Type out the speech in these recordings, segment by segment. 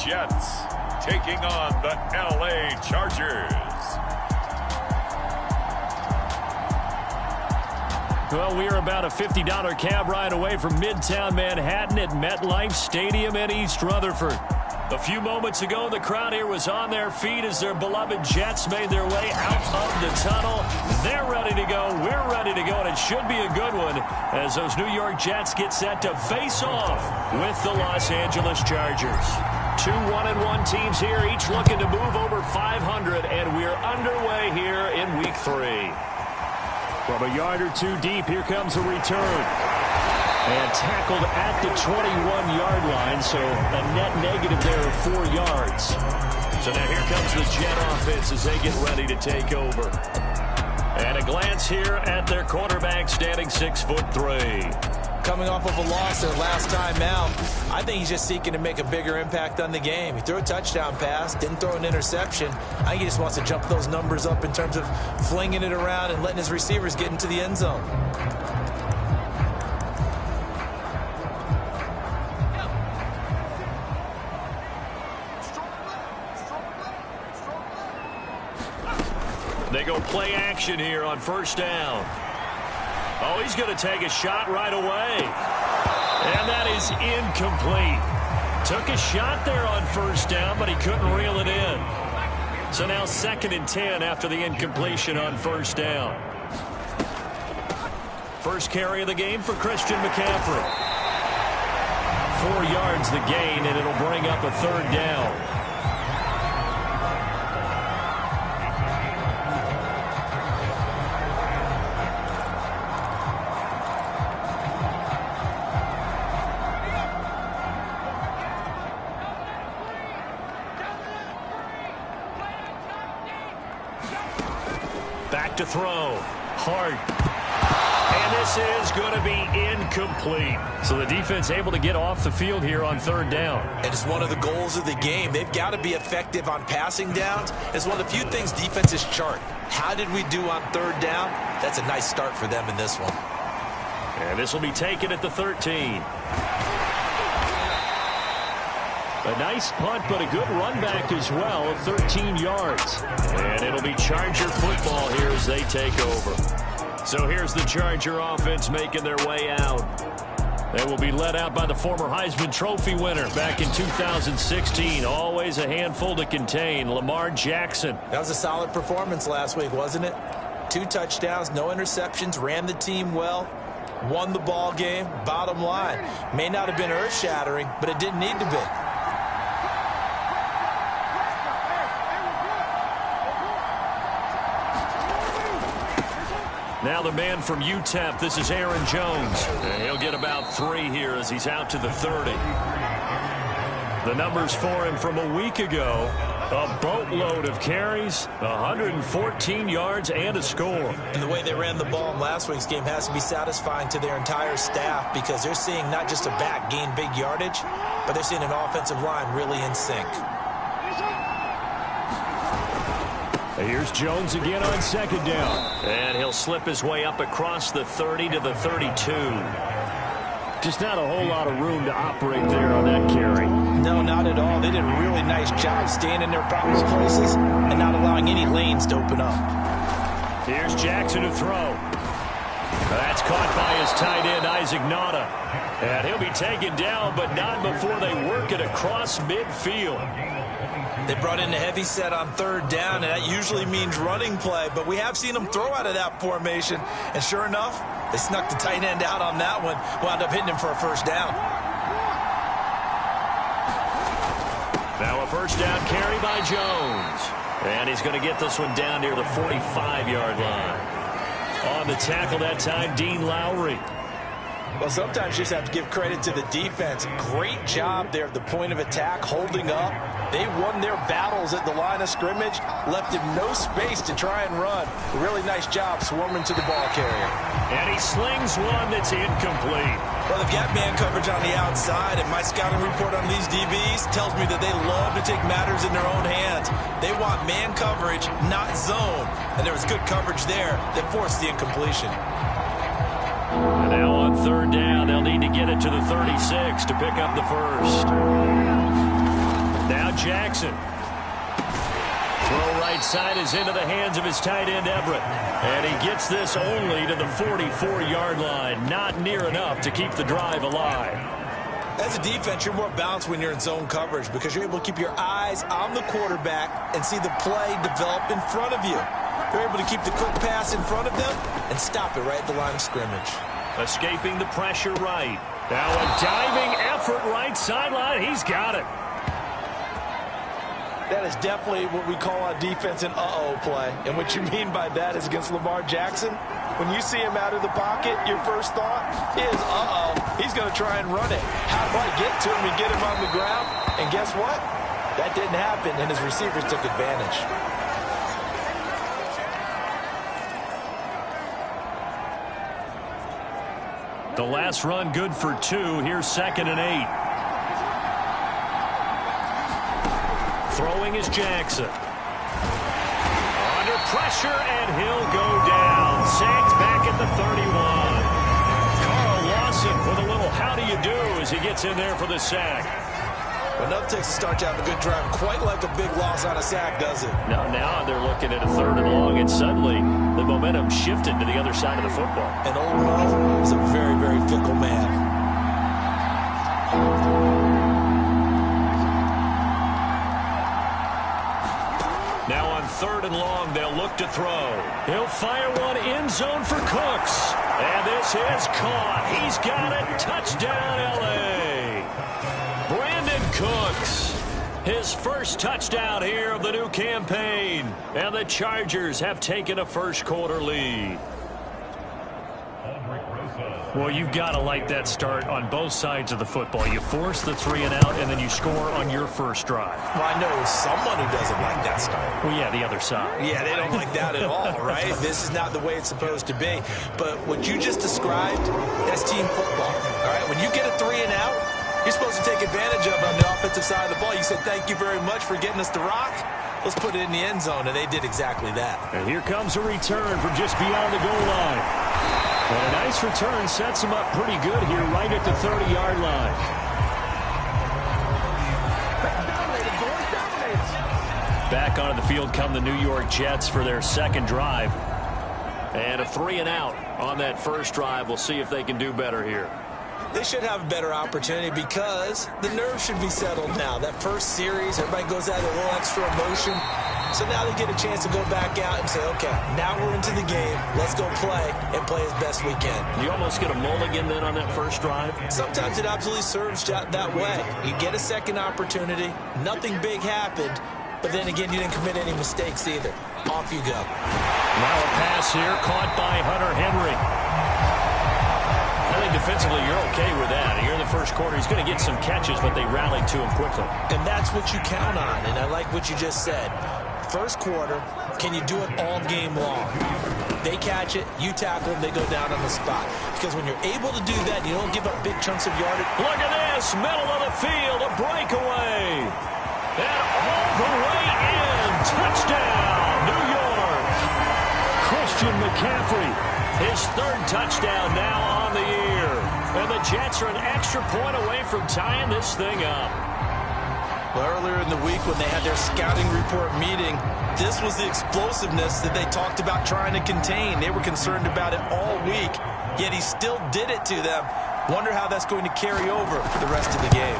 Jets taking on the LA Chargers. Well, we are about a $50 cab ride away from Midtown Manhattan at MetLife Stadium in East Rutherford. A few moments ago, the crowd here was on their feet as their beloved Jets made their way out of the tunnel. They're ready to go. We're ready to go, and it should be a good one as those New York Jets get set to face off with the Los Angeles Chargers. Two 1-1 teams here, each looking to move over 500, and we're underway here in Week 3. From a yard or two deep, here comes a return. And tackled at the 21-yard line, so a net negative there of 4 yards. So now here comes the Jet offense as they get ready to take over. And a glance here at their quarterback, standing 6'3". Coming off of a loss their last time out, I think he's just seeking to make a bigger impact on the game. He threw a touchdown pass, didn't throw an interception. I think he just wants to jump those numbers up in terms of flinging it around and letting his receivers get into the end zone. They go play action here on first down. Oh, he's going to take a shot right away. And that is incomplete. Took a shot there on first down, but he couldn't reel it in. So now 2nd and 10 after the incompletion on first down. First carry of the game for Christian McCaffrey. 4 yards the gain, and it'll bring up a 3rd down. Back to throw. Hart. And this is going to be incomplete. So the defense able to get off the field here on 3rd down. And it's one of the goals of the game. They've got to be effective on passing downs. It's one of the few things defenses chart. How did we do on 3rd down? That's a nice start for them in this one. And this will be taken at the 13. A nice punt, but a good run back as well of 13 yards. And it'll be Charger football here as they take over. So here's the Charger offense making their way out. They will be led out by the former Heisman Trophy winner back in 2016. Always a handful to contain, Lamar Jackson. That was a solid performance last week, wasn't it? 2 touchdowns, no interceptions, ran the team well, won the ball game. Bottom line, may not have been earth-shattering, but it didn't need to be. Now the man from UTEP, this is Aaron Jones. And he'll get about 3 here as he's out to the 30. The numbers for him from a week ago, a boatload of carries, 114 yards and a score. And the way they ran the ball in last week's game has to be satisfying to their entire staff because they're seeing not just a back gain big yardage, but they're seeing an offensive line really in sync. Here's Jones again on 2nd down. And he'll slip his way up across the 30 to the 32. Just not a whole lot of room to operate there on that carry. No, not at all. They did a really nice job staying in their proper places and not allowing any lanes to open up. Here's Jackson to throw. That's caught by his tight end, Isaac Nauta. And he'll be taken down, but not before they work it across midfield. They brought in a heavy set on 3rd down, and that usually means running play, but we have seen them throw out of that formation, and sure enough, they snuck the tight end out on that one, wound up hitting him for a 1st down. Now a 1st down carry by Jones, and he's going to get this one down near the 45-yard line. On the tackle that time, Dean Lowry. Well, sometimes you just have to give credit to the defense. Great job there at the point of attack, holding up. They won their battles at the line of scrimmage, left him no space to try and run. A really nice job swarming to the ball carrier. And he slings one that's incomplete. Well, they've got man coverage on the outside, and my scouting report on these DBs tells me that they love to take matters in their own hands. They want man coverage, not zone. And there was good coverage there that forced the incompletion. And now on 3rd down, they'll need to get it to the 36 to pick up the 1st. Now Jackson. Throw right side is into the hands of his tight end, Everett. And he gets this only to the 44-yard line. Not near enough to keep the drive alive. As a defense, you're more balanced when you're in zone coverage because you're able to keep your eyes on the quarterback and see the play develop in front of you. You're able to keep the quick pass in front of them and stop it right at the line of scrimmage. Escaping the pressure right. Now a diving effort right sideline. He's got it. That is definitely what we call on defense an uh-oh play. And what you mean by that is against Lamar Jackson, when you see him out of the pocket, your first thought is, uh-oh, he's going to try and run it. How do I get to him and get him on the ground? And guess what? That didn't happen, and his receivers took advantage. The last run good for 2. Here's 2nd and 8. Throwing is Jackson. Under pressure, and he'll go down. Sacked back at the 31. Carl Lawson with a little how do you do as he gets in there for the sack. Well, nothing takes a start to have a good drive quite like a big loss on a sack, does it? Now they're looking at a 3rd and long, and suddenly the momentum shifted to the other side of the football. And Old Mo is a very, very fickle man. Now on 3rd and long, they'll look to throw. He'll fire one end zone for Cooks. And this is caught. He's got it. Touchdown, L.A. Brandon Cooks. His first touchdown here of the new campaign. And the Chargers have taken a first-quarter lead. Well, you've got to like that start on both sides of the football. You force the 3 and out, and then you score on your first drive. Well, I know someone who doesn't like that start. Well, yeah, the other side. Yeah, they don't like that at all, right? This is not the way it's supposed to be. But what you just described, that's team football, all right? When you get a 3 and out, you're supposed to take advantage of it on the offensive side of the ball. You said, thank you very much for getting us the rock. Let's put it in the end zone, and they did exactly that. And here comes a return from just beyond the goal line. And a nice return sets him up pretty good here right at the 30-yard line. Back onto the field come the New York Jets for their second drive. And a 3 and out on that first drive. We'll see if they can do better here. They should have a better opportunity because the nerves should be settled now. That first series, everybody goes out with a little extra emotion. So now they get a chance to go back out and say, okay, now we're into the game. Let's go play and play as best we can. You almost get a mulligan then on that first drive? Sometimes it absolutely serves that way. You get a second opportunity. Nothing big happened. But then again, you didn't commit any mistakes either. Off you go. Now a pass here caught by Hunter Henry. I think defensively you're okay with that. Here in the first quarter, he's going to get some catches, but they rallied to him quickly. And that's what you count on, and I like what you just said. First quarter, can you do it all game long? They catch it, you tackle them, they go down on the spot. Because when you're able to do that, you don't give up big chunks of yardage. Look at this, middle of the field, a breakaway. And all the way in, touchdown, New York. Christian McCaffrey, his 3rd touchdown now on the year. And the Jets are an extra point away from tying this thing up. Well, earlier in the week when they had their scouting report meeting, this was the explosiveness that they talked about trying to contain. They were concerned about it all week, yet he still did it to them. Wonder how that's going to carry over the rest of the game.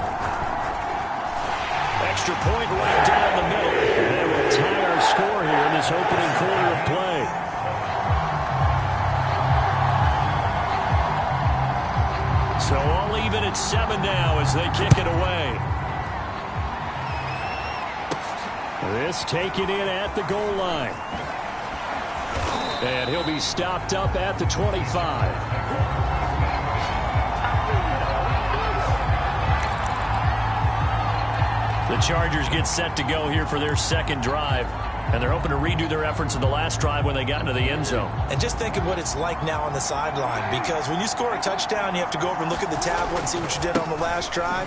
Extra point right down the middle. And we'll tie our score here in this opening quarter of play. So all even at 7 now as they kick it away. This taken in at the goal line. And he'll be stopped up at the 25. The Chargers get set to go here for their second drive. And they're hoping to redo their efforts in the last drive when they got into the end zone. And just think of what it's like now on the sideline. Because when you score a touchdown, you have to go over and look at the tablet and see what you did on the last drive.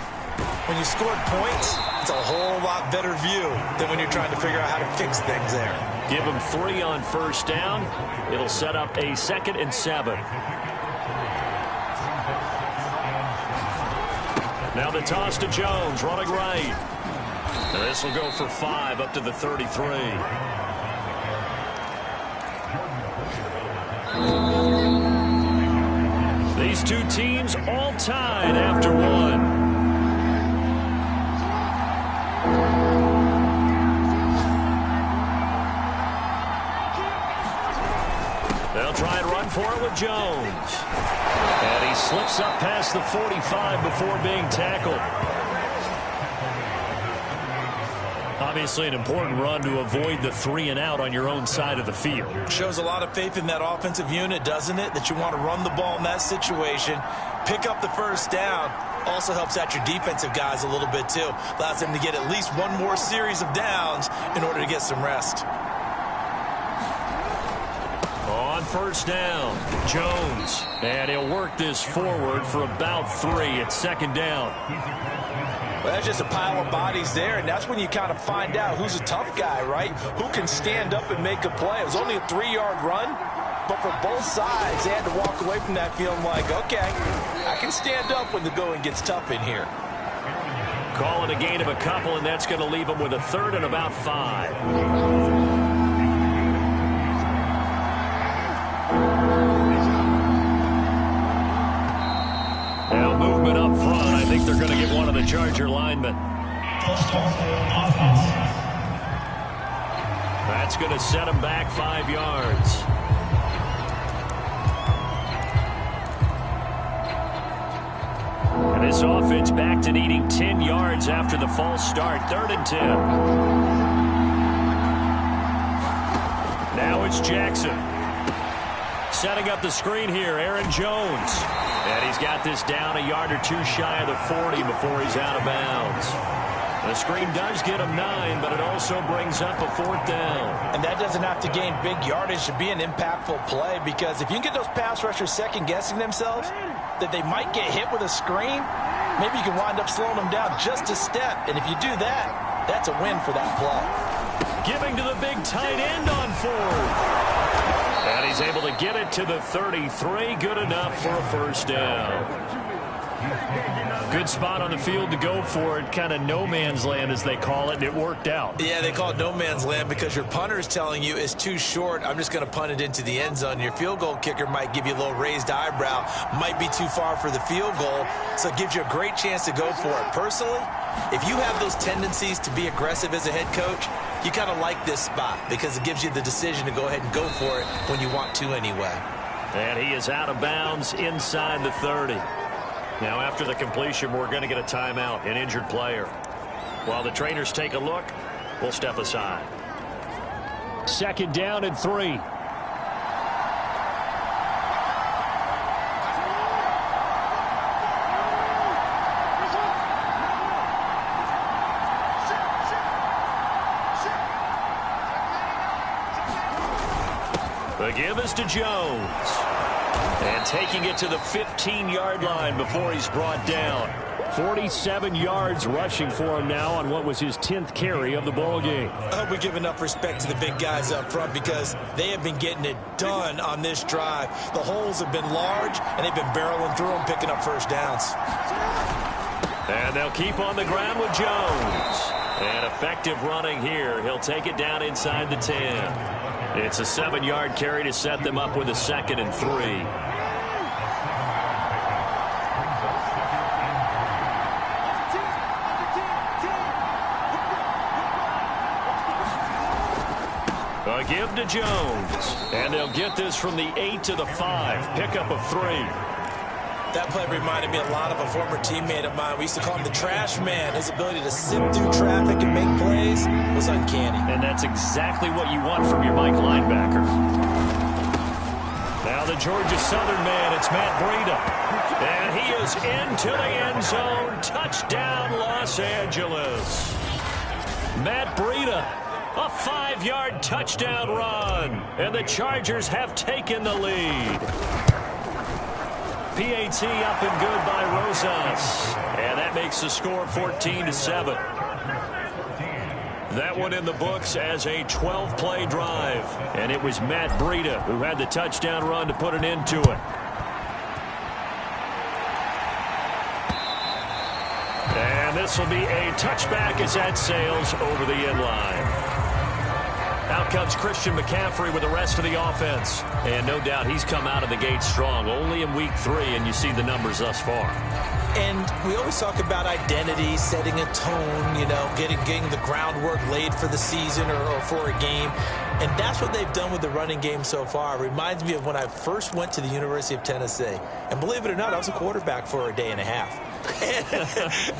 When you scored points, it's a whole lot better view than when you're trying to figure out how to fix things there. Give them 3 on first down. It'll set up a 2nd and 7. Now the toss to Jones, running right. This will go for 5 up to the 33. These two teams all tied after one. They'll try and run for it with Jones. And he slips up past the 45 before being tackled. Obviously an important run to avoid the 3 and out on your own side of the field. Shows a lot of faith in that offensive unit, doesn't it? That you want to run the ball in that situation, pick up the first down. Also helps out your defensive guys a little bit too. Allows them to get at least one more series of downs in order to get some rest. On first down, Jones. And he'll work this forward for about 3 at second down. Well, that's just a pile of bodies there, and that's when you kind of find out who's a tough guy, right? Who can stand up and make a play. It was only a 3-yard run, but for both sides, they had to walk away from that feeling like, okay, I can stand up when the going gets tough in here. Call it a gain of a couple, and that's going to leave them with a 3rd and about 5. Now movement up front. I think they're going to get one of the Charger linemen. That's going to set him back 5 yards. And this offense back to needing 10 yards after the false start. 3rd and 10. Now it's Jackson. Setting up the screen here, Aaron Jones. And he's got this down a yard or 2 shy of the 40 before he's out of bounds. The screen does get him 9, but it also brings up a 4th down. And that doesn't have to gain big yardage to be an impactful play, because if you can get those pass rushers second-guessing themselves, that they might get hit with a screen, maybe you can wind up slowing them down just a step. And if you do that, that's a win for that play. Giving to the big tight end on 4th. And he's able to get it to the 33. Good enough for a first down. Good spot on the field to go for it. Kind of no man's land, as they call it, and it worked out. Yeah, they call it no man's land because your punter is telling you it's too short. I'm just going to punt it into the end zone. Your field goal kicker might give you a little raised eyebrow. Might be too far for the field goal, so it gives you a great chance to go for it. Personally, if you have those tendencies to be aggressive as a head coach, you kind of like this spot because it gives you the decision to go ahead and go for it when you want to anyway. And he is out of bounds inside the 30. Now, after the completion, we're going to get a timeout, an injured player. While the trainers take a look, we'll step aside. 2nd down and 3. The give is to Jones. And taking it to the 15-yard line before he's brought down. 47 yards rushing for him now on what was his 10th carry of the ball game. I hope we give enough respect to the big guys up front because they have been getting it done on this drive. The holes have been large, and they've been barreling through them, picking up first downs. And they'll keep on the ground with Jones. And effective running here. He'll take it down inside the 10. It's a 7-yard carry to set them up with a 2nd and 3. A give to Jones. And they'll get this from the 8 to the 5. Pickup of 3. That play reminded me a lot of a former teammate of mine. We used to call him the trash man. His ability to sift through traffic and make plays was uncanny. And that's exactly what you want from your Mike linebacker. Now the Georgia Southern man, it's Matt Breida. And he is into the end zone. Touchdown, Los Angeles. Matt Breida, a 5-yard touchdown run. And the Chargers have taken the lead. PAT up and good by Rosas. And that makes the score 14-7. That one in the books as a 12-play drive. And it was Matt Breida who had the touchdown run to put an end to it. And this will be a touchback as that sails over the end line. Out comes Christian McCaffrey with the rest of the offense. And no doubt he's come out of the gate strong. Only in week 3, and you see the numbers thus far. And we always talk about identity, setting a tone, getting the groundwork laid for the season or for a game. And that's what they've done with the running game so far. It reminds me of when I first went to the University of Tennessee. And believe it or not, I was a quarterback for a day and a half.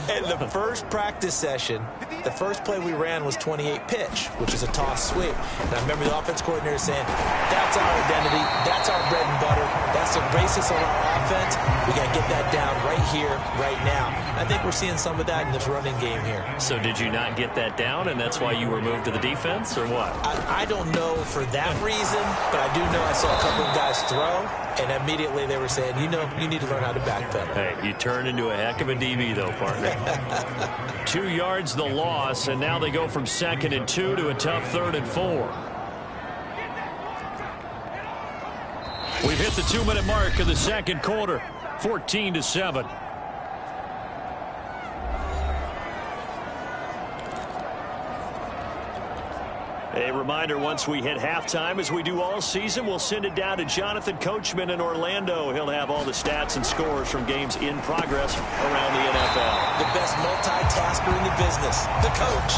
And the first practice session, the first play we ran was 28 pitch, which is a toss sweep. And I remember the offense coordinator saying, that's our identity, that's our bread and butter, that's the basis of our offense. We got to get that down right here, right now. I think we're seeing some of that in this running game here. So did you not get that down, and that's why you were moved to the defense, or what? I don't know for that reason, but I do know I saw a couple of guys throw, and immediately they were saying, you need to learn how to backpedal. Hey, you turn into a heck of a DB, though, partner. 2 yards the loss, and now they go from 2nd and 2 to a tough 3rd and 4. We've hit the 2-minute mark of the second quarter, 14-7. A reminder, once we hit halftime, as we do all season, we'll send it down to Jonathan Coachman in Orlando. He'll have all the stats and scores from games in progress around the NFL. The best multitasker in the business, the coach.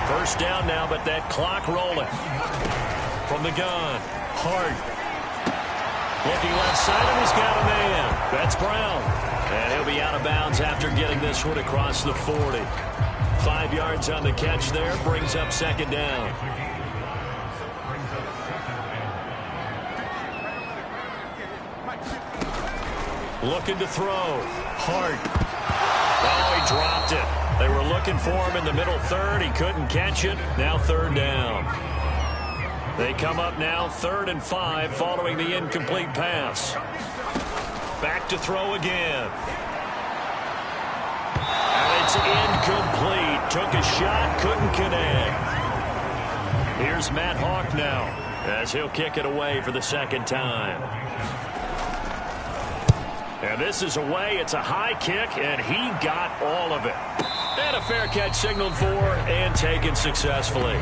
First down now, but that clock rolling. From the gun, Hart. Looking left side, and he's got a man. That's Brown. And he'll be out of bounds after getting this one across the 40. 5 yards on the catch there, brings up 2nd down. Looking to throw. Hart. Oh, he dropped it. They were looking for him in the middle 3rd. He couldn't catch it. Now 3rd down. They come up now 3rd and 5 following the incomplete pass. Back to throw again. And it's incomplete. Took a shot, couldn't connect. Here's Matt Hawk now as he'll kick it away for the 2nd time. And this is away. It's a high kick, and he got all of it. And a fair catch signaled for and taken successfully.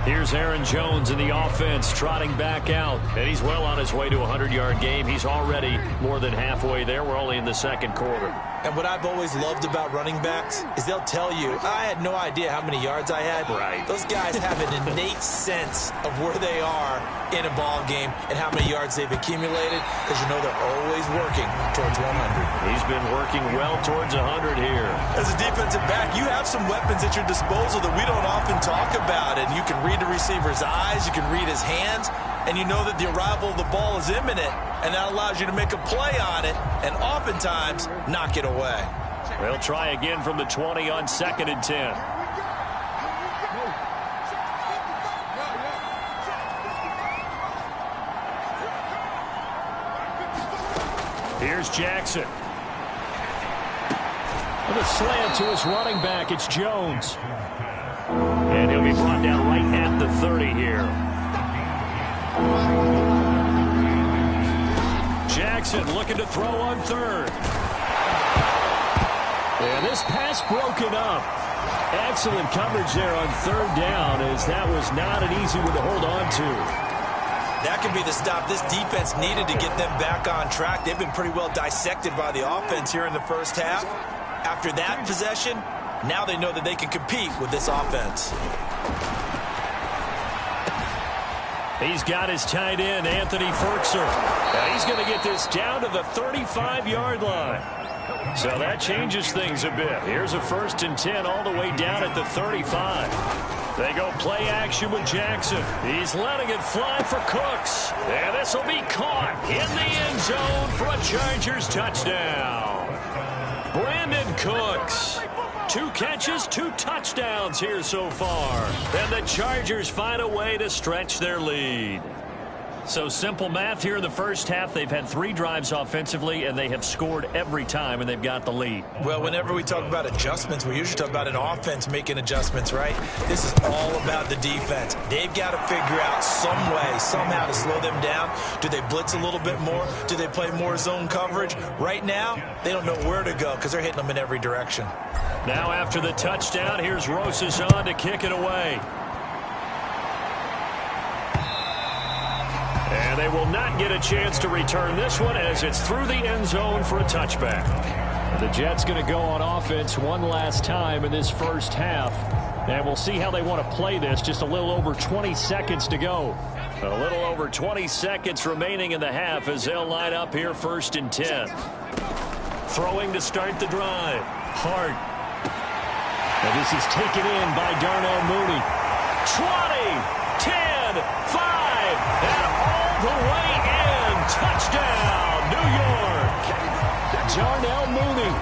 Here's Aaron Jones in the offense, trotting back out. And he's well on his way to a 100-yard game. He's already more than halfway there. We're only in the second quarter. And what I've always loved about running backs is they'll tell you, I had no idea how many yards I had. Right. Those guys have an innate sense of where they are in a ball game and how many yards they've accumulated, because you know they're always working towards 100. He's been working well towards 100 here. As a defensive back, you have some weapons at your disposal that we don't often talk about, and you can read the receiver's eyes, you can read his hands, and you know that the arrival of the ball is imminent, and that allows you to make a play on it and oftentimes knock it away. They'll try again from the 20 on 2nd and 10. Here's Jackson. With a slant to his running back, it's Jones. And he'll be brought down right at the 30 here. Jackson looking to throw on 3rd. And this pass broken up. Excellent coverage there on 3rd down, as that was not an easy one to hold on to. That could be the stop this defense needed to get them back on track. They've been pretty well dissected by the offense here in the first half. After that possession, now they know that they can compete with this offense. He's got his tight end, Anthony Ferkser. Now he's going to get this down to the 35-yard line. So that changes things a bit. Here's a 1st and 10 all the way down at the 35. They go play action with Jackson. He's letting it fly for Cooks. And this will be caught in the end zone for a Chargers touchdown. Brandon Cooks. 2 catches, 2 touchdowns here so far. And the Chargers find a way to stretch their lead. So simple math here in the first half. They've had 3 drives offensively, and they have scored every time, and they've got the lead. Well, whenever we talk about adjustments, we usually talk about an offense making adjustments, right? This is all about the defense. They've got to figure out some way, somehow to slow them down. Do they blitz a little bit more? Do they play more zone coverage? Right now, they don't know where to go because they're hitting them in every direction. Now after the touchdown, here's Rosazon to kick it away. And they will not get a chance to return this one as it's through the end zone for a touchback. The Jets going to go on offense one last time in this first half. And we'll see how they want to play this. Just a little over 20 seconds to go. A little over 20 seconds remaining in the half as they'll line up here 1st and 10. Throwing to start the drive. Hart. And this is taken in by Darnell Mooney. 20, 10, 5, and all the way in. Touchdown, New York. Darnell Mooney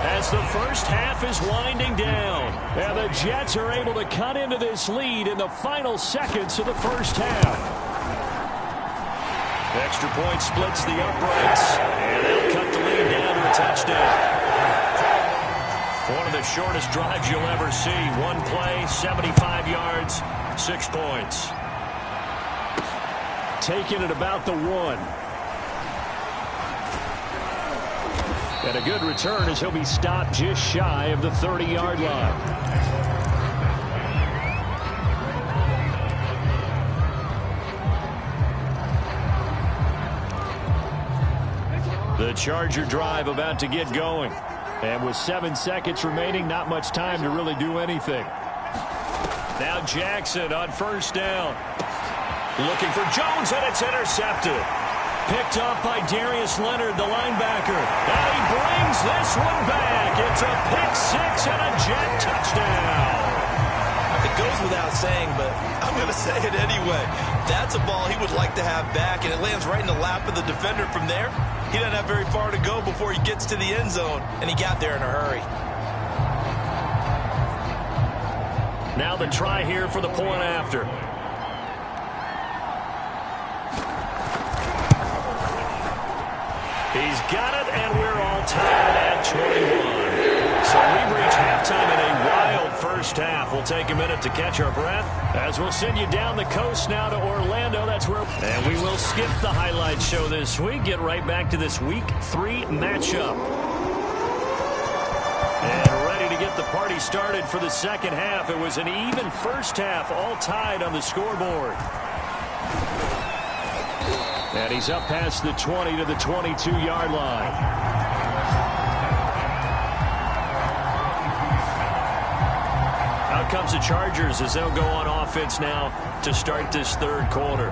as the first half is winding down. And the Jets are able to cut into this lead in the final seconds of the first half. Extra point splits the uprights, and they'll cut the lead down to a touchdown. One of the shortest drives you'll ever see. One play, 75 yards, 6 points. Taken at about the 1. And a good return as he'll be stopped just shy of the 30-yard line. The Charger drive about to get going. And with 7 seconds remaining, not much time to really do anything. Now Jackson on 1st down. Looking for Jones, and it's intercepted. Picked up by Darius Leonard, the linebacker. And he brings this one back. It's a pick-6 and a Jet touchdown. It goes without saying, but I'm going to say it anyway. That's a ball he would like to have back, and it lands right in the lap of the defender from there. He doesn't have very far to go before he gets to the end zone, and he got there in a hurry. Now the try here for the point after. He's got it, and we're all tied at 21. So we've reached halftime in a wild first half. We'll take a minute to catch our breath as we'll send you down the coast now to Orlando. That's where, and we will skip the highlight show this week. Get right back to this Week 3 matchup. And ready to get the party started for the second half. It was an even first half, all tied on the scoreboard. And he's up past the 20 to the 22-yard line. Out comes the Chargers as they'll go on offense now to start this third quarter.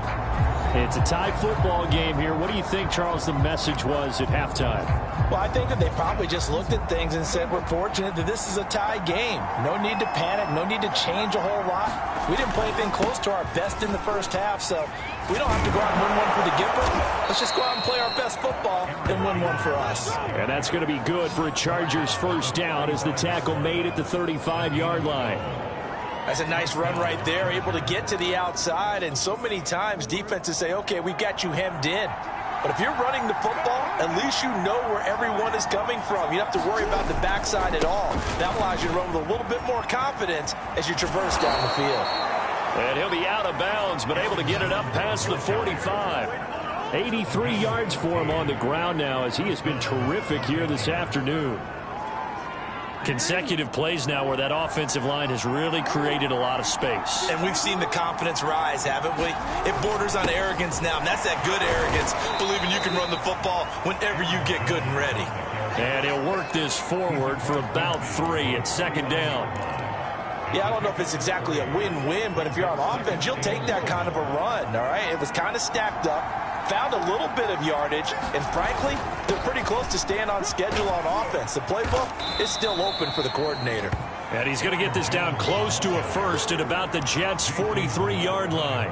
It's a tie football game here. What do you think, Charles, the message was at halftime? Well, I think that they probably just looked at things and said, we're fortunate that this is a tie game. No need to panic. No need to change a whole lot. We didn't play anything close to our best in the first half, so we don't have to go out and win one for the Gipper. Let's just go out and play our best football and win one for us. And that's going to be good for a Chargers first down as the tackle made at the 35-yard line. That's a nice run right there, able to get to the outside. And so many times defenses say, okay, we've got you hemmed in. But if you're running the football, at least you know where everyone is coming from. You don't have to worry about the backside at all. That allows you to run with a little bit more confidence as you traverse down the field. And he'll be out of bounds, but able to get it up past the 45. 83 yards for him on the ground now as he has been terrific here this afternoon. Consecutive plays now where that offensive line has really created a lot of space. And we've seen the confidence rise, haven't we? It borders on arrogance now, and that's that good arrogance, believing you can run the football whenever you get good and ready. And he'll work this forward for about 3 at second down. Yeah, I don't know if it's exactly a win-win, but if you're on offense, you'll take that kind of a run, all right? It was kind of stacked up, found a little bit of yardage, and frankly, they're pretty close to staying on schedule on offense. The playbook is still open for the coordinator. And he's going to get this down close to a first at about the Jets' 43-yard line.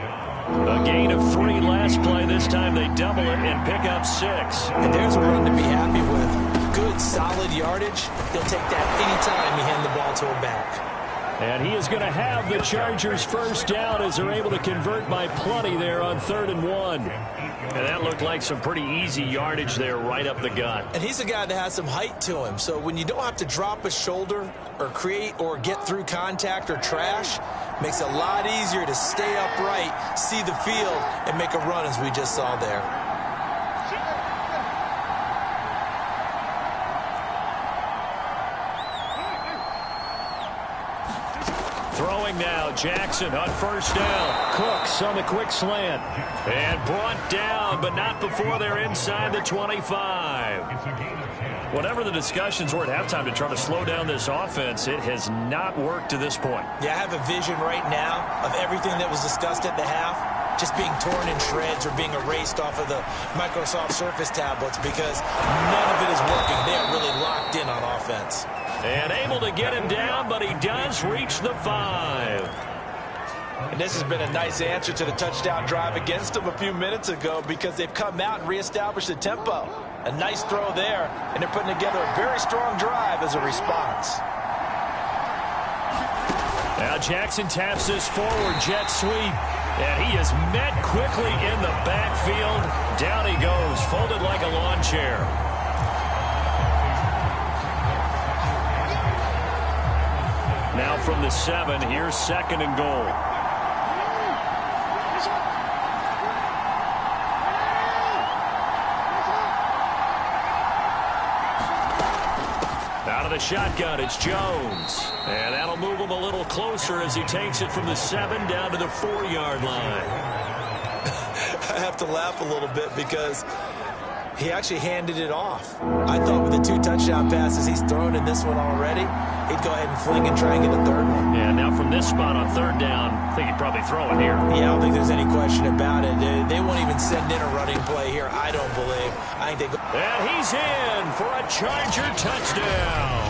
A gain of 3 last play. This time they double it and pick up 6. And there's a run to be happy with. Good, solid yardage. He'll take that anytime you hand the ball to him back. And he is going to have the Chargers first down as they're able to convert by plenty there on 3rd and 1. And that looked like some pretty easy yardage there right up the gut. And he's a guy that has some height to him. So when you don't have to drop a shoulder or create or get through contact or trash, makes it a lot easier to stay upright, see the field, and make a run as we just saw there. Throwing now, Jackson on 1st down. Cooks on the quick slant. And brought down, but not before they're inside the 25. Whatever the discussions were at halftime to try to slow down this offense, it has not worked to this point. Yeah, I have a vision right now of everything that was discussed at the half just being torn in shreds or being erased off of the Microsoft Surface tablets because none of it is working. They are really locked in on offense. And able to get him down, but he does reach the 5. And this has been a nice answer to the touchdown drive against them a few minutes ago because they've come out and reestablished the tempo. A nice throw there, and they're putting together a very strong drive as a response. Now Jackson taps this forward jet sweep, and he is met quickly in the backfield. Down he goes, folded like a lawn chair. Now from the 7, here's 2nd and goal. Out of the shotgun, it's Jones. And that'll move him a little closer as he takes it from the 7 down to the 4-yard line. I have to laugh a little bit because he actually handed it off. I thought with the 2 touchdown passes he's thrown in this one already, he'd go ahead and fling and try and get a 3rd one. Yeah, now from this spot on 3rd down, I think he'd probably throw it here. Yeah, I don't think there's any question about it. They won't even send in a running play here, I don't believe. I think they go. And he's in for a Charger touchdown.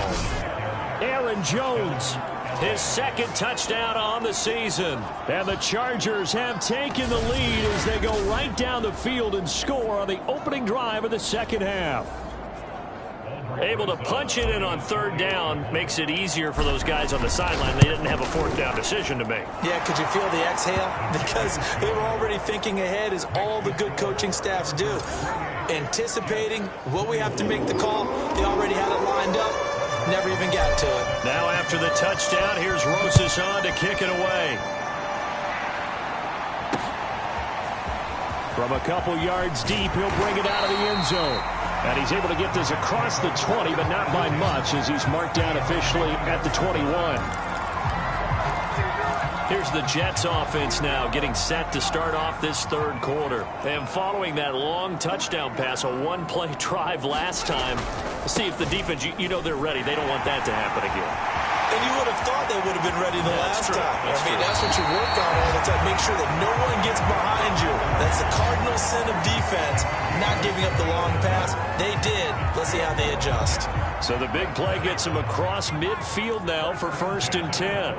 Aaron Jones, his 2nd touchdown on the season. And the Chargers have taken the lead as they go right down the field and score on the opening drive of the 2nd half. Able to punch it in on 3rd down makes it easier for those guys on the sideline. They didn't have a 4th down decision to make. Yeah, could you feel the exhale? Because they were already thinking ahead as all the good coaching staffs do. Anticipating, will we have to make the call? They already had it lined up. Never even got to it. Now after the touchdown, here's Rosas on to kick it away. From a couple yards deep, he'll bring it out of the end zone. And he's able to get this across the 20, but not by much as he's marked down officially at the 21. Here's the Jets offense now getting set to start off this 3rd quarter. And following that long touchdown pass, a 1-play drive last time, let's see if the defense, you know they're ready. They don't want that to happen again. And you would have thought they would have been ready the last time. That's what you work on all the time. Make sure that no one gets behind you. That's the cardinal sin of defense, not giving up the long pass. They did. Let's see how they adjust. So the big play gets him across midfield now for 1st and 10.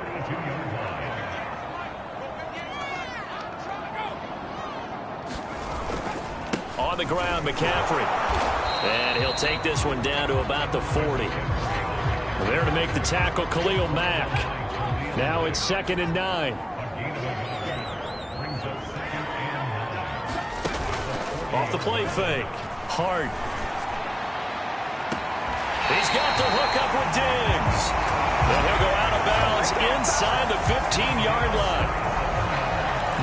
On the ground, McCaffrey. And he'll take this one down to about the 40. There to make the tackle, Khalil Mack. Now it's 2nd and 9. Off the play fake. Hart. He's got the hook up with Diggs. And he'll go out of bounds inside the 15-yard line.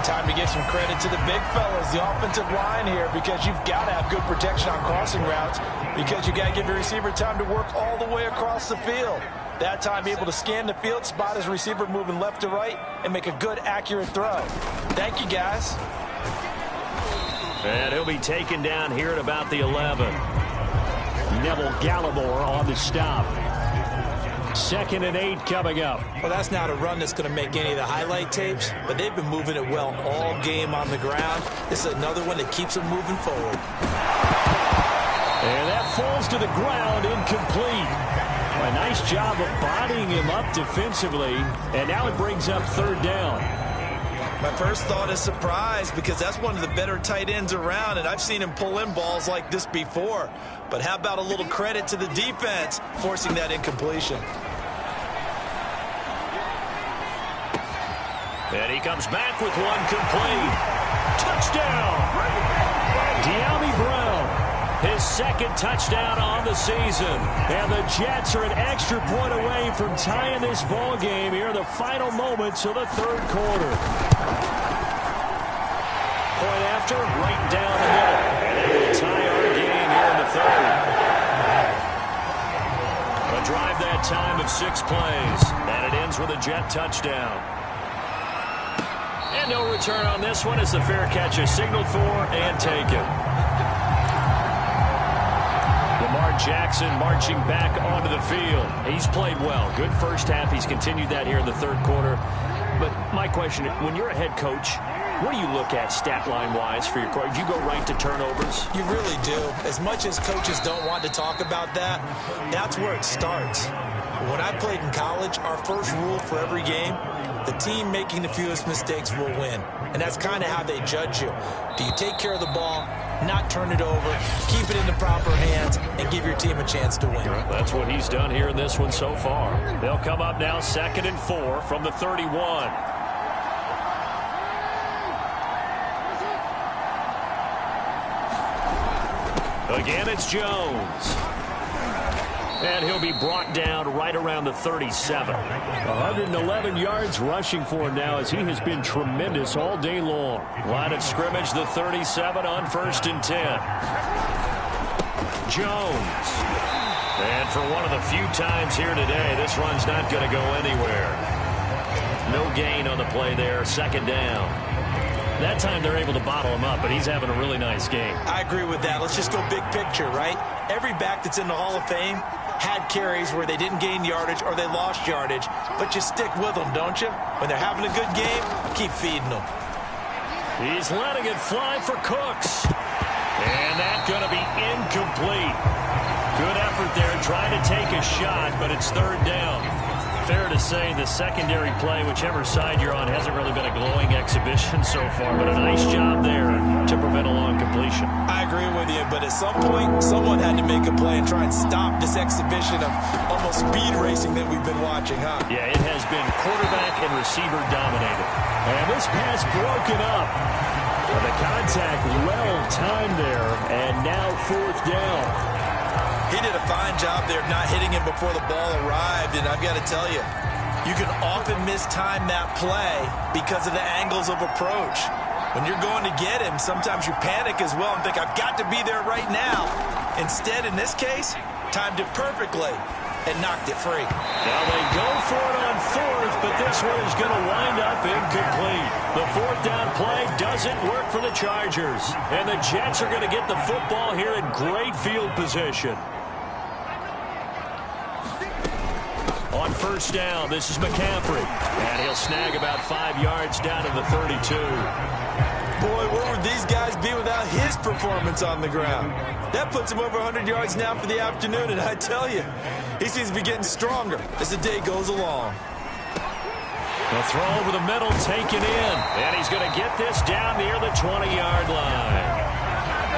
Time to give some credit to the big fellas, the offensive line here, because you've got to have good protection on crossing routes because you got to give your receiver time to work all the way across the field. That time able to scan the field, spot his receiver moving left to right, and make a good, accurate throw. Thank you, guys. And he'll be taken down here at about the 11. Neville Gallimore on the stop. 2nd and 8 coming up. Well, that's not a run that's going to make any of the highlight tapes, but they've been moving it well all game on the ground. This is another one that keeps them moving forward. And that falls to the ground, incomplete. A nice job of bodying him up defensively, and now it brings up 3rd down. My first thought is surprise because that's one of the better tight ends around, and I've seen him pull in balls like this before. But how about a little credit to the defense forcing that incompletion? And he comes back with one complete. Touchdown! De'Ami Brown, his second touchdown on the season. And the Jets are an extra point away from tying this ball game here in the final moments of the third quarter. Point after, right down the middle. And they will tie our game here in the third. A drive that time of 6 plays. And it ends with a Jet touchdown. And no return on this one as the fair catch is signaled for and taken. Lamar Jackson marching back onto the field. He's played well. Good first half. He's continued that here in the third quarter. But my question, when you're a head coach, what do you look at stat line-wise for your coach? You go right to turnovers? You really do. As much as coaches don't want to talk about that, that's where it starts. When I played in college, our first rule for every game, the team making the fewest mistakes will win. And that's kind of how they judge you. Do you take care of the ball, not turn it over, keep it in the proper hands, and give your team a chance to win? That's what he's done here in this one so far. They'll come up now 2nd and 4 from the 31. Again, it's Jones. And he'll be brought down right around the 37. 111 yards rushing for him now as he has been tremendous all day long. Line of scrimmage, the 37 on 1st and 10. Jones. And for one of the few times here today, this run's not going to go anywhere. No gain on the play there, 2nd down. That time they're able to bottle him up, but he's having a really nice game. I agree with that. Let's just go big picture, right? Every back that's in the Hall of Fame had carries where they didn't gain yardage or they lost yardage, but you stick with them, don't you? When they're having a good game, keep feeding them. He's letting it fly for Cooks. And that's going to be incomplete. Good effort there, trying to take a shot, but it's 3rd down. Fair to say the secondary play, whichever side you're on, hasn't really been a glowing exhibition so far, but a nice job there to prevent a long completion. I agree with you, but at some point, someone had to make a play and try and stop this exhibition of almost speed racing that we've been watching, huh? Yeah, it has been quarterback and receiver dominated. And this pass broken up. The contact well timed there, and now 4th down. He did a fine job there not hitting him before the ball arrived, and I've got to tell you, you can often mistime that play because of the angles of approach. When you're going to get him, sometimes you panic as well and think, I've got to be there right now. Instead, in this case, timed it perfectly and knocked it free. Now they go for it on 4th, but this one is going to wind up incomplete. The 4th down play doesn't work for the Chargers, and the Jets are going to get the football here in great field position. On 1st down, this is McCaffrey. And he'll snag about 5 yards down to the 32. Boy, where would these guys be without his performance on the ground? That puts him over 100 yards now for the afternoon, and I tell you, he seems to be getting stronger as the day goes along. The throw over the middle taken in. And he's going to get this down near the 20-yard line.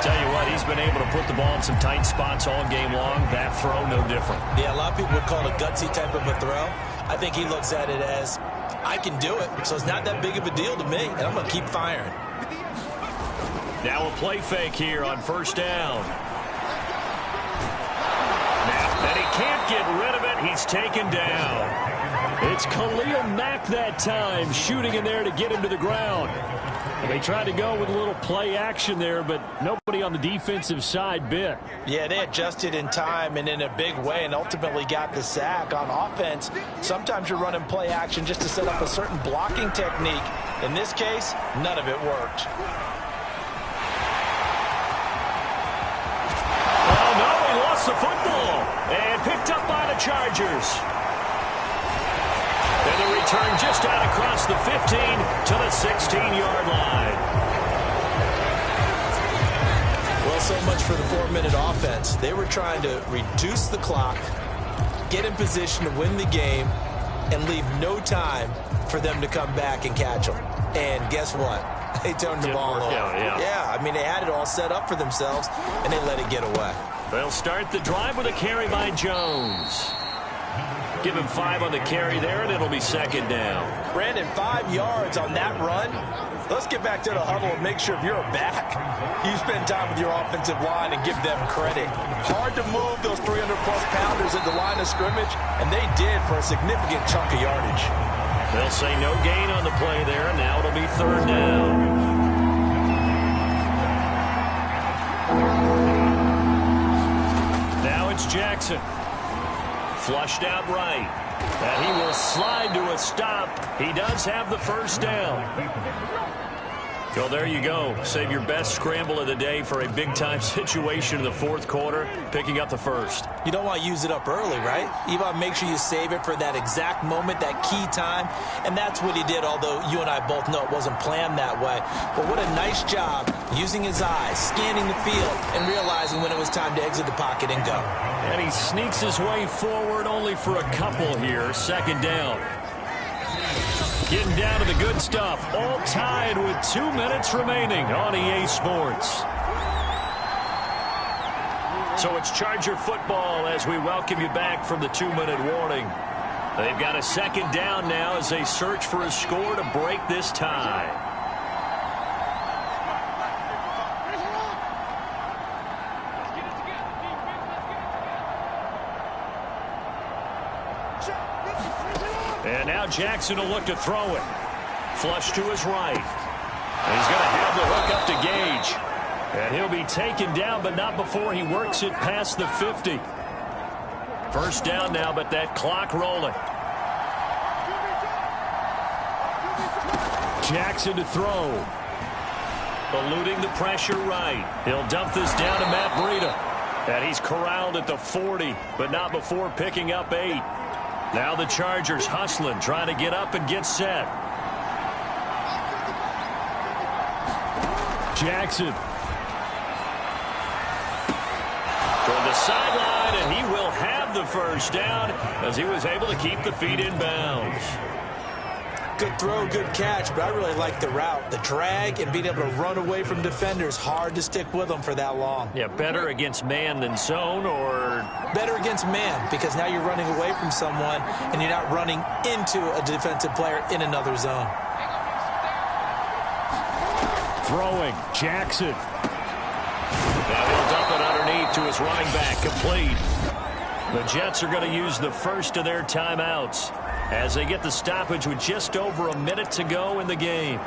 Tell you what, he's been able to put the ball in some tight spots all game long. That throw, no different. Yeah, a lot of people would call it a gutsy type of a throw. I think he looks at it as, I can do it, so it's not that big of a deal to me, and I'm going to keep firing. Now a play fake here on 1st down. And he can't get rid of it. He's taken down. It's Khalil Mack that time, shooting in there to get him to the ground. And they tried to go with a little play action there, but nobody on the defensive side bit. Yeah, they adjusted in time and in a big way and ultimately got the sack. On offense, sometimes you're running play action just to set up a certain blocking technique. In this case, none of it worked. Oh, no, he lost the football and picked up by the Chargers. And the return just out across the 15 to the 16-yard line. Well, so much for the 4-minute offense. They were trying to reduce the clock, get in position to win the game, and leave no time for them to come back and catch them. And guess what? They turned the ball over. Yeah, I mean, they had it all set up for themselves, and they let it get away. They'll start the drive with a carry by Jones. Give him 5 on the carry there, and it'll be second down. Brandon, 5 yards on that run. Let's get back to the huddle and make sure if you're a back, you spend time with your offensive line and give them credit. Hard to move those 300-plus pounders at the line of scrimmage, and they did for a significant chunk of yardage. They'll say no gain on the play there. Now it'll be third down. Now it's Jackson. Flushed out right. And he will slide to a stop. He does have the first down. Well, there you go. Save your best scramble of the day for a big-time situation in the fourth quarter, picking up the first. You don't want to use it up early, right? You want to make sure you save it for that exact moment, that key time. And that's what he did, although you and I both know it wasn't planned that way. But what a nice job using his eyes, scanning the field, and realizing when it was time to exit the pocket and go. And he sneaks his way forward only for a couple here. Second down. Getting down to the good stuff. All tied with 2 minutes remaining on EA Sports. So it's Charger football as we welcome you back from the 2-minute warning. They've got a second down now as they search for a score to break this tie. And now Jackson will look to throw it. Flush to his right. And he's going to have the hook up to Gage. And he'll be taken down, but not before he works it past the 50. First down now, but that clock rolling. Jackson to throw. Eluding the pressure right. He'll dump this down to Matt Breida. And he's corralled at the 40, but not before picking up 8. Now the Chargers hustling, trying to get up and get set. Jackson. Toward the sideline, and he will have the first down as he was able to keep the feet in bounds. Good throw, good catch, but I really like the route. The drag and being able to run away from defenders, hard to stick with them for that long. Yeah, better against man than zone, or? Better against man, because now you're running away from someone and you're not running into a defensive player in another zone. Throwing, Jackson. Now he'll dump it underneath to his running back, complete. The Jets are going to use the first of their timeouts as they get the stoppage with just over a minute to go in the game.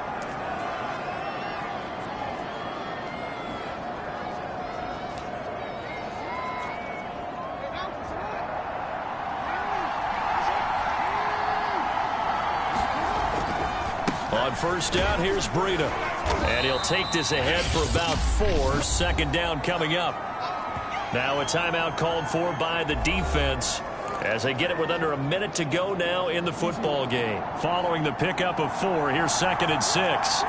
On first down, here's Breida. And he'll take this ahead for about 4. Second down coming up. Now a timeout called for by the defense as they get it with under a minute to go now in the football game. Following the pickup of 4, here's 2nd and 6.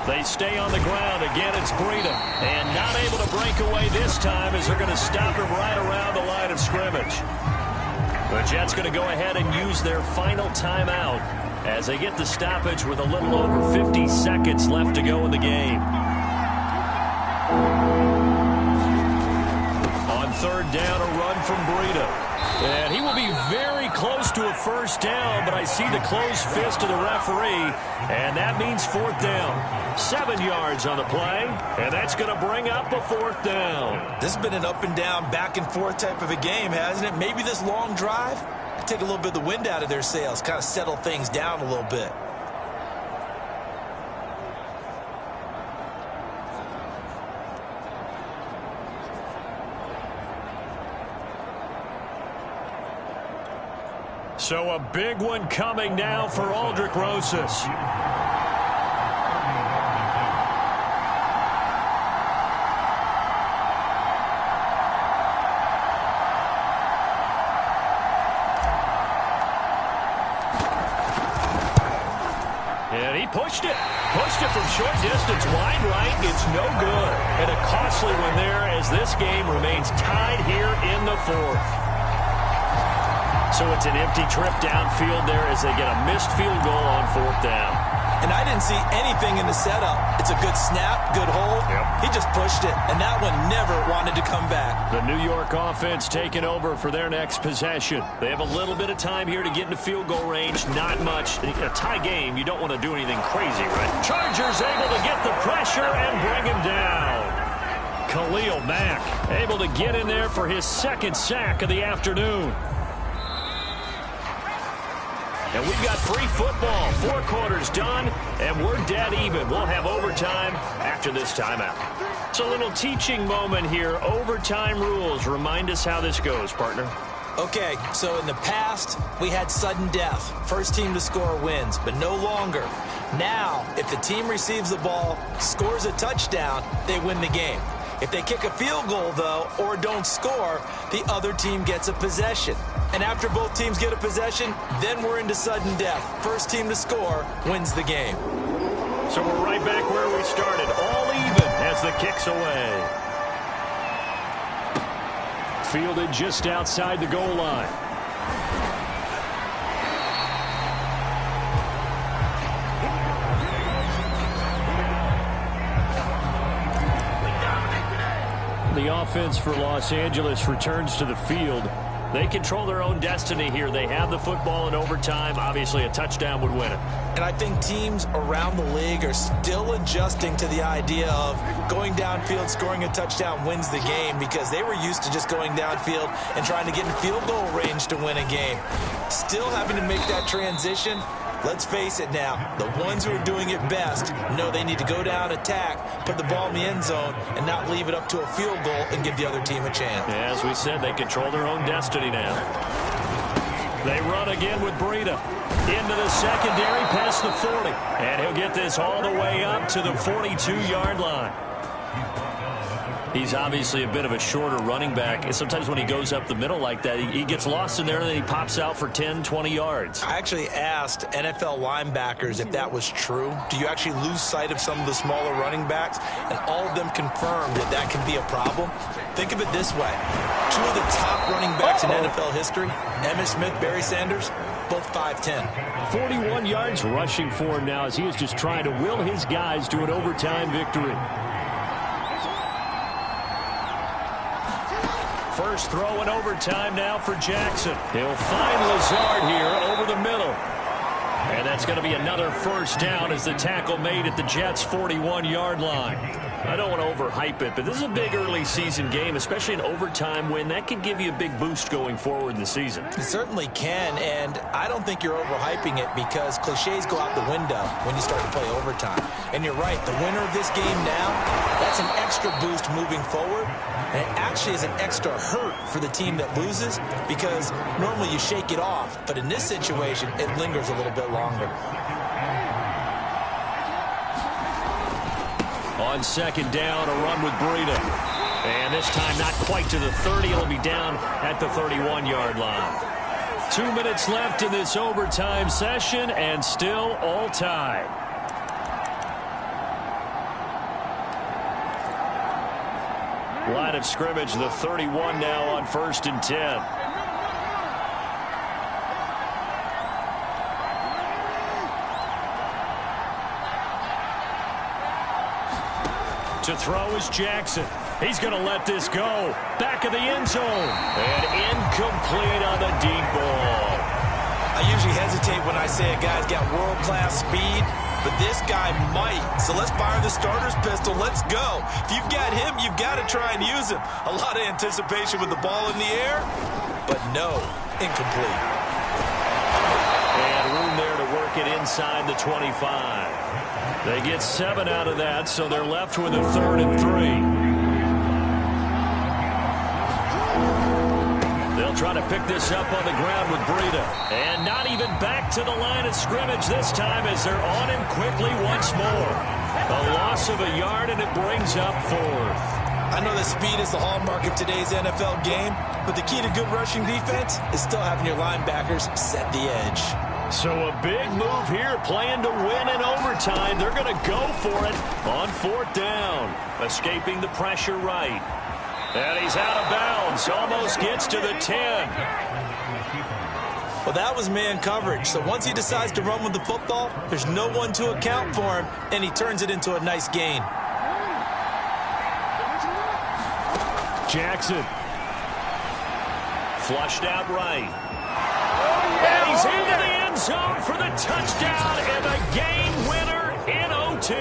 They stay on the ground. Again, it's Breida. And not able to break away this time as they're going to stop him right around the line of scrimmage. The Jets going to go ahead and use their final timeout as they get the stoppage with a little over 50 seconds left to go in the game. On third down, a run from Breida. And he will be very close to a first down, but I see the closed fist of the referee, and that means 4th down. 7 yards on the play, and that's going to bring up a 4th down. This has been an up and down, back and forth type of a game, hasn't it? Maybe this long drive take a little bit of the wind out of their sails, kind of settle things down a little bit. So a big one coming now for Aldrick Rosas. And he pushed it from short distance, wide right. It's no good. And a costly one there as this game remains tied here in the 4th. So it's an empty trip downfield there as they get a missed field goal on 4th down. And I didn't see anything in the setup. It's a good snap, good hold. He just pushed it, and that one never wanted to come back. The New York offense taking over for their next possession. They have a little bit of time here to get into field goal range. Not much. In a tie game, you don't want to do anything crazy, right? Chargers able to get the pressure and bring him down. Khalil Mack able to get in there for his second sack of the afternoon. And we've got free football. 4 quarters done, and we're dead even. We'll have overtime after this timeout. It's a little teaching moment here. Overtime rules. Remind us how this goes, partner. Okay, so in the past, we had sudden death. First team to score wins, but no longer. Now, if the team receives the ball, scores a touchdown, they win the game. If they kick a field goal, though, or don't score, the other team gets a possession. And after both teams get a possession, then we're into sudden death. First team to score wins the game. So we're right back where we started. All even as the kick's away. Fielded just outside the goal line. The offense for Los Angeles returns to the field. They control their own destiny here. They have the football in overtime. Obviously, a touchdown would win it. And I think teams around the league are still adjusting to the idea of going downfield, scoring a touchdown wins the game, because they were used to just going downfield and trying to get in field goal range to win a game. Still having to make that transition. Let's face it now, the ones who are doing it best know they need to go down, attack, put the ball in the end zone, and not leave it up to a field goal and give the other team a chance. Yeah, as we said, they control their own destiny now. They run again with Breida. Into the secondary, past the 40. And he'll get this all the way up to the 42-yard line. He's obviously a bit of a shorter running back. And sometimes when he goes up the middle like that, he gets lost in there and then he pops out for 10, 20 yards. I actually asked NFL linebackers if that was true. Do you actually lose sight of some of the smaller running backs? And all of them confirmed that that can be a problem. Think of it this way. 2 of the top running backs in NFL history, Emmitt Smith, Barry Sanders, both 5'10". 41 yards rushing for him now as he is just trying to will his guys to an overtime victory. First throw in overtime now for Jackson. He'll find Lazard here over the middle. And that's going to be another first down as the tackle made at the Jets' 41-yard line. I don't want to overhype it, but this is a big early season game, especially an overtime win. That can give you a big boost going forward in the season. It certainly can, and I don't think you're overhyping it because cliches go out the window when you start to play overtime. And you're right, the winner of this game now, that's an extra boost moving forward. And it actually is an extra hurt for the team that loses because normally you shake it off, but in this situation, it lingers a little bit longer. On second down, a run with Breida. And this time not quite to the 30. It'll be down at the 31-yard line. 2 minutes left in this overtime session and still all tied. Line of scrimmage, the 31 now on 1st and 10. To throw is Jackson. He's going to let this go. Back of the end zone. And incomplete on the deep ball. I usually hesitate when I say a guy's got world-class speed, but this guy might. So let's fire the starter's pistol. Let's go. If you've got him, you've got to try and use him. A lot of anticipation with the ball in the air, but no, incomplete. And room there to work it inside the 25. They get 7 out of that, so they're left with a 3rd and 3. They'll try to pick this up on the ground with Breida. And not even back to the line of scrimmage this time as they're on him quickly once more. A loss of a yard, and it brings up 4th. I know that speed is the hallmark of today's NFL game, but the key to good rushing defense is still having your linebackers set the edge. So a big move here, playing to win in overtime. They're going to go for it on 4th down. Escaping the pressure right. And he's out of bounds. Almost gets to the 10. Well, that was man coverage. So once he decides to run with the football, there's no one to account for him, and he turns it into a nice gain. Jackson. Flushed out right. And he's into the end zone for the touchdown and a game winner in OT.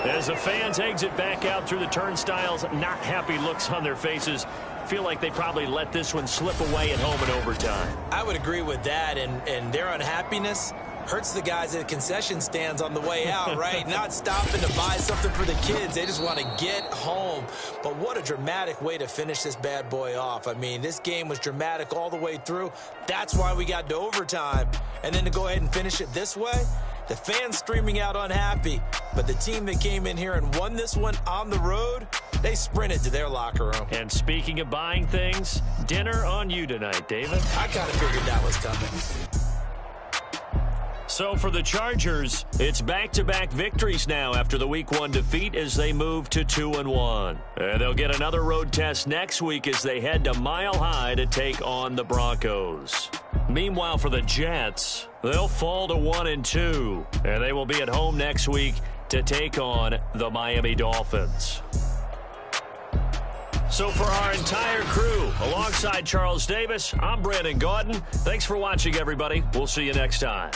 As the fans exit back out through the turnstiles, not happy looks on their faces. Feel like they probably let this one slip away at home in overtime. I would agree with that, and their unhappiness hurts the guys at the concession stands on the way out, right? Not stopping to buy something for the kids. They just want to get home. But what a dramatic way to finish this bad boy off. I mean, this game was dramatic all the way through. That's why we got to overtime. And then to go ahead and finish it this way, the fans streaming out unhappy. But the team that came in here and won this one on the road, they sprinted to their locker room. And speaking of buying things, dinner on you tonight, David. I kind of figured that was coming. So for the Chargers, it's back-to-back victories now after the Week 1 defeat as they move to 2-1. And they'll get another road test next week as they head to Mile High to take on the Broncos. Meanwhile, for the Jets, they'll fall to 1-2, and they will be at home next week to take on the Miami Dolphins. So for our entire crew, alongside Charles Davis, I'm Brandon Gaudin. Thanks for watching, everybody. We'll see you next time.